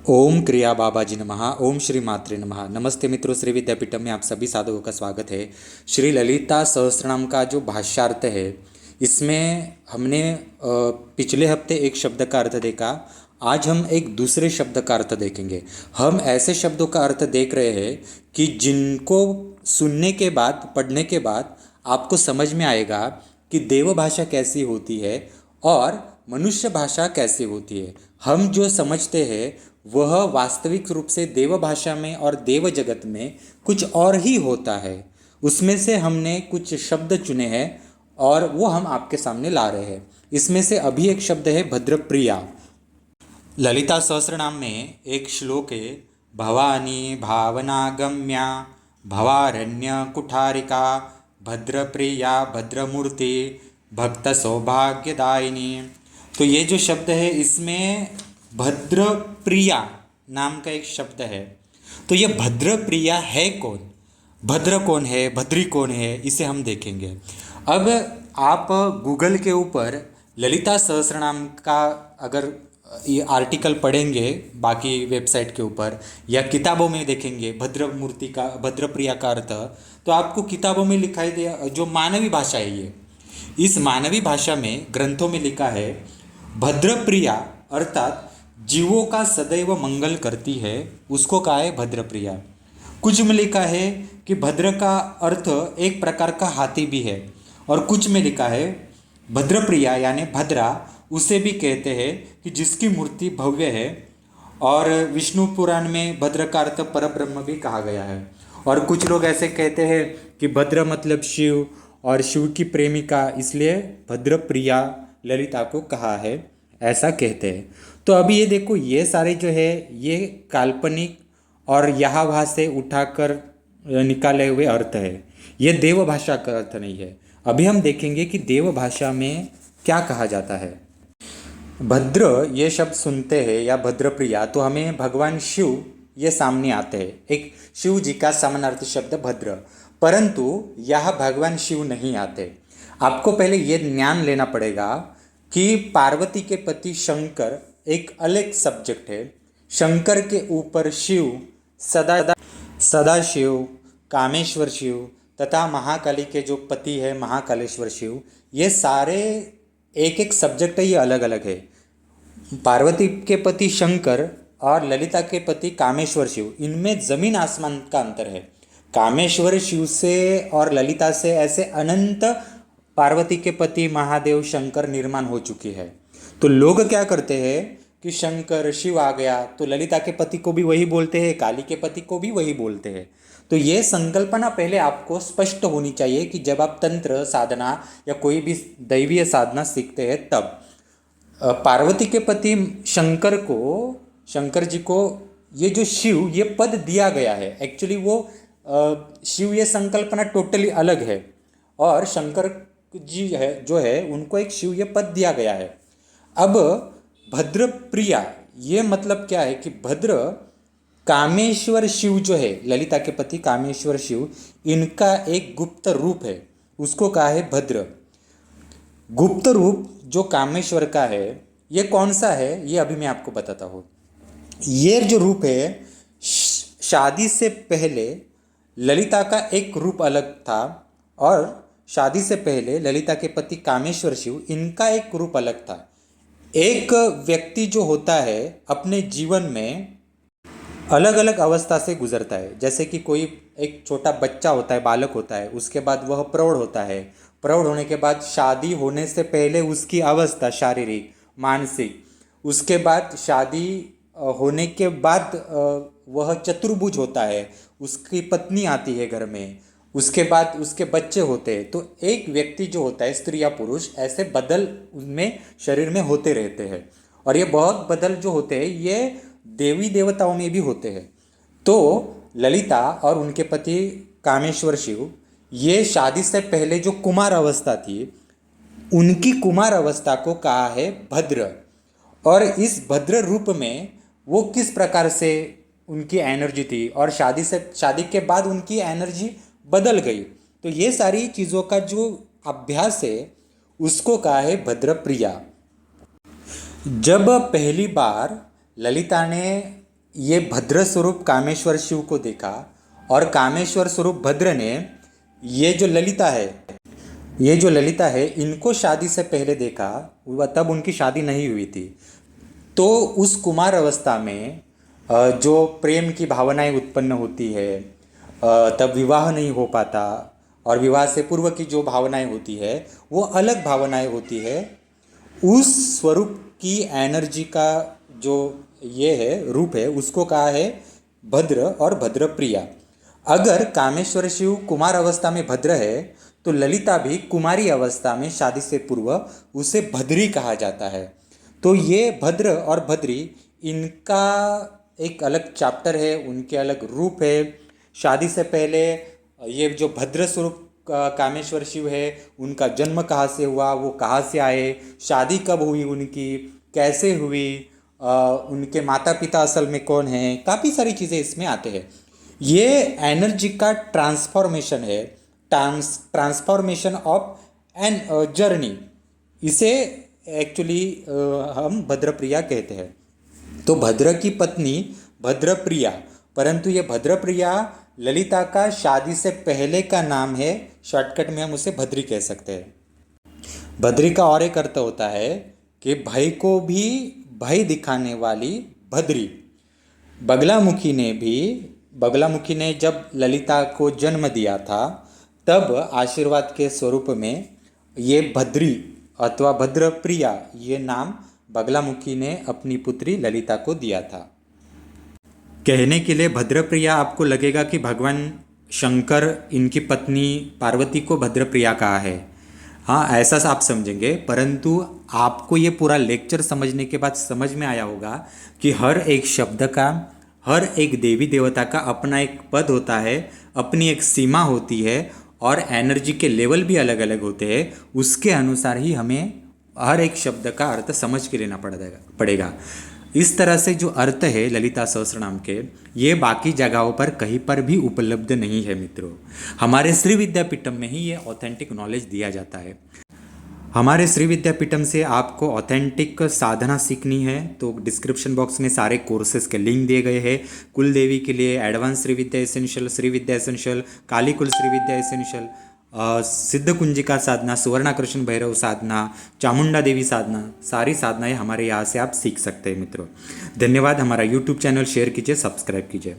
ओम क्रिया बाबाजी नमः। ओम श्री मात्रे नमः। नमस्ते मित्रों, श्री विद्यापीठम में आप सभी साधकों का स्वागत है। श्री ललिता सहस्त्रनाम का जो भाष्यार्थ है, इसमें हमने पिछले हफ्ते एक शब्द का अर्थ देखा। आज हम एक दूसरे शब्द का अर्थ देखेंगे। हम ऐसे शब्दों का अर्थ देख रहे हैं कि जिनको सुनने के बाद, पढ़ने के बाद आपको समझ में आएगा कि देव भाषा कैसी होती है और मनुष्य भाषा कैसी होती है। हम जो समझते हैं वह वास्तविक रूप से देव भाषा में और देव जगत में कुछ और ही होता है। उसमें से हमने कुछ शब्द चुने हैं और वो हम आपके सामने ला रहे हैं। इसमें से अभी एक शब्द है भद्रप्रिया। ललिता सहस्रनाम में एक श्लोक है, भवानी भावनागम्या भवारण्य कुठारिका भद्रप्रिया भद्रमूर्ति भक्त सौभाग्यदायिनी। तो ये जो शब्द है, इसमें भद्रप्रिया नाम का एक शब्द है। तो ये भद्रप्रिया है कौन, भद्र कौन है, भद्री कौन है, इसे हम देखेंगे। अब आप गूगल के ऊपर ललिता सहस्रनाम का अगर ये आर्टिकल पढ़ेंगे, बाकी वेबसाइट के ऊपर या किताबों में देखेंगे भद्रमूर्ति का, भद्रप्रिया का अर्थ, तो आपको किताबों में लिखाई दे। जो मानवी भाषा है ये, इस मानवी भाषा में ग्रंथों में लिखा है भद्रप्रिया अर्थात जीवों का सदैव मंगल करती है, उसको कहा है भद्रप्रिया। कुछ में लिखा है कि भद्र का अर्थ एक प्रकार का हाथी भी है, और कुछ में लिखा है भद्रप्रिया यानी भद्रा उसे भी कहते हैं कि जिसकी मूर्ति भव्य है। और विष्णु पुराण में भद्र का अर्थ परब्रह्म भी कहा गया है। और कुछ लोग ऐसे कहते हैं कि भद्र मतलब शिव और शिव की प्रेमिका, इसलिए भद्रप्रिया ललिता को कहा है, ऐसा कहते हैं। तो अभी ये देखो, ये सारे जो है ये काल्पनिक और यहाँ वहाँ से उठाकर निकाले हुए अर्थ है। ये देव भाषा का अर्थ नहीं है। अभी हम देखेंगे कि देव भाषा में क्या कहा जाता है। भद्र ये शब्द सुनते हैं या भद्रप्रिया, तो हमें भगवान शिव ये सामने आते हैं। एक शिव जी का समानार्थी शब्द भद्र, परंतु यह भगवान शिव नहीं आते। आपको पहले ये ज्ञान लेना पड़ेगा कि पार्वती के पति शंकर एक अलग सब्जेक्ट है। शंकर के ऊपर शिव, सदा शिव, कामेश्वर शिव तथा महाकाली के जो पति है महाकालेश्वर शिव, ये सारे एक एक सब्जेक्ट है, ये अलग अलग है। पार्वती के पति शंकर और ललिता के पति कामेश्वर शिव, इनमें जमीन आसमान का अंतर है। कामेश्वर शिव से और ललिता से ऐसे अनंत पार्वती के पति महादेव शंकर निर्माण हो चुकी है। तो लोग क्या करते हैं कि शंकर शिव आ गया तो ललिता के पति को भी वही बोलते हैं, काली के पति को भी वही बोलते हैं। तो ये संकल्पना पहले आपको स्पष्ट होनी चाहिए कि जब आप तंत्र साधना या कोई भी दैवीय साधना सीखते हैं, तब पार्वती के पति शंकर जी को ये जो शिव ये पद दिया गया है। एक्चुअली वो शिव ये संकल्पना टोटली अलग है, और शंकर जी है जो है उनको एक शिव ये पद दिया गया है। अब भद्रप्रिया ये मतलब क्या है कि भद्र कामेश्वर शिव जो है, ललिता के पति कामेश्वर शिव, इनका एक गुप्त रूप है, उसको कहा है भद्र। गुप्त रूप जो कामेश्वर का है ये कौन सा है, ये अभी मैं आपको बताता हूँ। ये जो रूप है, शादी से पहले ललिता का एक रूप अलग था, और शादी से पहले ललिता के पति कामेश्वर शिव, इनका एक रूप अलग था। एक व्यक्ति जो होता है अपने जीवन में अलग अलग अवस्था से गुजरता है। जैसे कि कोई एक छोटा बच्चा होता है, बालक होता है, उसके बाद वह प्रौढ़ होता है। प्रौढ़ होने के बाद शादी होने से पहले उसकी अवस्था शारीरिक मानसिक, उसके बाद शादी होने के बाद वह चतुर्भुज होता है, उसकी पत्नी आती है घर में, उसके बाद उसके बच्चे होते हैं। तो एक व्यक्ति जो होता है, स्त्री या पुरुष, ऐसे बदल उनमें शरीर में होते रहते हैं। और ये बहुत बदल जो होते हैं ये देवी देवताओं में भी होते हैं। तो ललिता और उनके पति कामेश्वर शिव, ये शादी से पहले जो कुमार अवस्था थी, उनकी कुमार अवस्था को कहा है भद्र। और इस भद्र रूप में वो किस प्रकार से उनकी एनर्जी थी, और शादी के बाद उनकी एनर्जी बदल गई। तो ये सारी चीज़ों का जो अभ्यास है उसको कहा है भद्रप्रिया। जब पहली बार ललिता ने ये भद्र स्वरूप कामेश्वर शिव को देखा और कामेश्वर स्वरूप भद्र ने ये जो ललिता है, ये जो ललिता है इनको शादी से पहले देखा, वह तब उनकी शादी नहीं हुई थी। तो उस कुमार अवस्था में जो प्रेम की भावनाएं उत्पन्न होती है, तब विवाह नहीं हो पाता, और विवाह से पूर्व की जो भावनाएं होती है वो अलग भावनाएं होती है। उस स्वरूप की एनर्जी का जो ये है रूप है, उसको कहा है भद्र और भद्र प्रिया। अगर कामेश्वर शिव कुमार अवस्था में भद्र है तो ललिता भी कुमारी अवस्था में शादी से पूर्व उसे भद्री कहा जाता है। तो ये भद्र और भद्री, इनका एक अलग चैप्टर है, उनके अलग रूप है। शादी से पहले ये जो भद्र स्वरूप कामेश्वर शिव है, उनका जन्म कहाँ से हुआ, वो कहाँ से आए, शादी कब हुई उनकी, कैसे हुई, उनके माता पिता असल में कौन हैं, काफ़ी सारी चीज़ें इसमें आते हैं। ये एनर्जी का ट्रांसफॉर्मेशन है, ट्रांसफॉर्मेशन ऑफ एन जर्नी। इसे एक्चुअली हम भद्रप्रिया कहते हैं। तो भद्र की पत्नी भद्रप्रिया, परंतु ये भद्रप्रिया ललिता का शादी से पहले का नाम है, शॉर्टकट में हम उसे भद्री कह सकते हैं। भद्री का और एक अर्थ होता है कि भय को भी भय दिखाने वाली भद्री। बगलामुखी ने जब ललिता को जन्म दिया था, तब आशीर्वाद के स्वरूप में ये भद्री अथवा भद्रप्रिया ये नाम बगलामुखी ने अपनी पुत्री ललिता को दिया था। कहने के लिए भद्रप्रिया आपको लगेगा कि भगवान शंकर इनकी पत्नी पार्वती को भद्रप्रिया कहा है, हाँ ऐसा आप समझेंगे। परंतु आपको ये पूरा लेक्चर समझने के बाद समझ में आया होगा कि हर एक शब्द का, हर एक देवी देवता का अपना एक पद होता है, अपनी एक सीमा होती है, और एनर्जी के लेवल भी अलग अलग होते हैं। उसके अनुसार ही हमें हर एक शब्द का अर्थ समझ के लेना पड़ेगा। इस तरह से जो अर्थ है ललिता सहस्त्रनाम के, ये बाकी जगहों पर कहीं पर भी उपलब्ध नहीं है मित्रों। हमारे श्री विद्यापीठम में ही ये ऑथेंटिक नॉलेज दिया जाता है। हमारे श्री विद्यापीठम से आपको ऑथेंटिक साधना सीखनी है तो डिस्क्रिप्शन बॉक्स में सारे कोर्सेज के लिंक दिए गए हैं। कुल देवी के लिए एडवांस श्री विद्या एसेंशियल, कालीकुल श्री विद्या एसेंशियल, सिद्ध कुंजिका साधना, सुवर्णाकृष्ण भैरव साधना, चामुंडा देवी साधना, सारी साधनाएं हमारे यहाँ से आप सीख सकते हैं मित्रों। धन्यवाद। हमारा यूट्यूब चैनल शेयर कीजिए, सब्सक्राइब कीजिए।